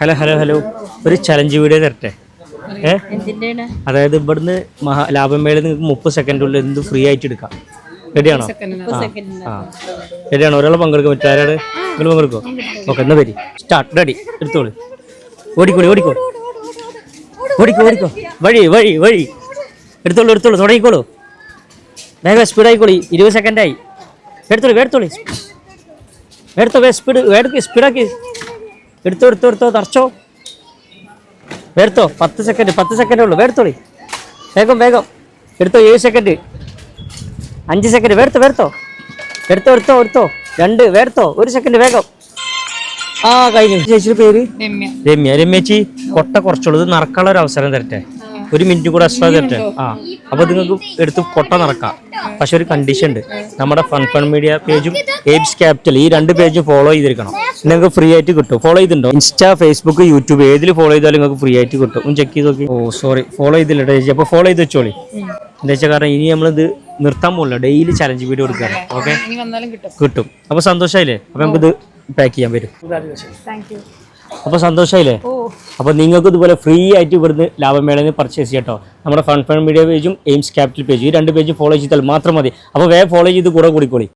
Hello hello hello ഒരു challenge video തരട്ടെ. അതായത് ഇവിടുന്ന് ലാഭമേളയിൽ നിങ്ങൾക്ക് 30 സെക്കൻഡുള്ളിൽ എന്ത് ഫ്രീ ആയിട്ട് എടുക്കാം. റെഡിയാണോ? റെഡിയാണോ? ഒരാളെ പങ്കെടുക്കാൻ പറ്റും. ആരാണ് നിങ്ങൾ പങ്കെടുക്കോ? ഓക്കെ, എന്നാ വരി. സ്റ്റാർട്ട്. റെഡി? എടുത്തോളൂ. ഓടിക്കോളി ഓടിക്കോ ഓടിക്കോ ഓടിക്കോ. വഴി വഴി വഴി. എടുത്തോളൂ എടുത്തോളൂ. തുടങ്ങിക്കോളൂ. വേഗം സ്പീഡായിക്കോളി. 20 സെക്കൻഡായി. എടുത്തോളൂ എടുത്തോളി. എടുത്തോ. സ്പീഡാക്കി. എടുത്തോ എടുത്തോ എടുത്തോ. തറച്ചോ. എടുത്തോ. 10 സെക്കൻഡേ ഉള്ളൂ. എടുത്തോളി. വേഗം വേഗം എടുത്തോ. 7 സെക്കൻഡ്. 5 സെക്കൻഡ്. എടുത്തോ എടുത്തോ എടുത്തോ എടുത്തോ. 2 എടുത്തോ. 1 സെക്കൻഡ്. വേഗം. കഴിഞ്ഞു. ചേച്ചിയുടെ പേര് രമ്യ. രമ്യച്ചി കൊട്ട കുറച്ചുള്ളൂ. ഇത് നടക്കാനുള്ള ഒരു അവസരം തരട്ടെ. 1 മിനിറ്റ് കൂടെ എക്സ്ട്രാ തരട്ടെ. അപ്പോൾ നിങ്ങൾക്ക് എടുത്ത് കൊട്ട നടക്കാം. പക്ഷെ ഒരു കണ്ടീഷൻ ഉണ്ട്. നമ്മുടെ ഫൺ മീഡിയ പേജും എയിംസ് ക്യാപിറ്റൽ ഈ 2 പേജും ഫോളോ ചെയ്തിരിക്കണം. നിങ്ങൾക്ക് ഫ്രീ ആയിട്ട് കിട്ടും. ഫോളോ ചെയ്തിട്ടുണ്ടോ? ഇൻസ്റ്റാ, ഫേസ്ബുക്ക്, യൂട്യൂബ് ഏതിൽ ഫോളോ ചെയ്താലും നിങ്ങൾക്ക് ഫ്രീ ആയിട്ട് കിട്ടും. ചെക്ക് ചെയ്ത് നോക്കി. സോറി, ഫോളോ ചെയ്തില്ല ചേച്ചി. അപ്പോൾ ഫോളോ ചെയ്ത് വെച്ചോളി. എന്താ വെച്ചാൽ കാരണം ഇനി നമ്മളിത് നിർത്താൻ പോകില്ല. ഡെയിലി ചലഞ്ച് വീഡിയോ കൊടുക്കാം. ഓക്കെ, കിട്ടും. അപ്പോൾ സന്തോഷമായില്ലേ? അപ്പോൾ നമുക്കിത് പാക്ക് ചെയ്യാൻ വരും. അപ്പോൾ സന്തോഷമായില്ലേ? അപ്പോൾ നിങ്ങൾക്ക് ഇതുപോലെ ഫ്രീ ആയിട്ട് ഇവിടുന്ന് ലാഭമേളയിൽ നിന്ന് പർച്ചേസ് ചെയ്യട്ടോ. നമ്മുടെ ഫൺ മീഡിയ പേജും എയിംസ് ക്യാപിറ്റൽ പേജും ഈ 2 പേജും ഫോളോ ചെയ്താൽ മാത്രം മതി. അപ്പോൾ വേഗം ഫോളോ ചെയ്ത് കൂടെ കൂടിക്കോളി.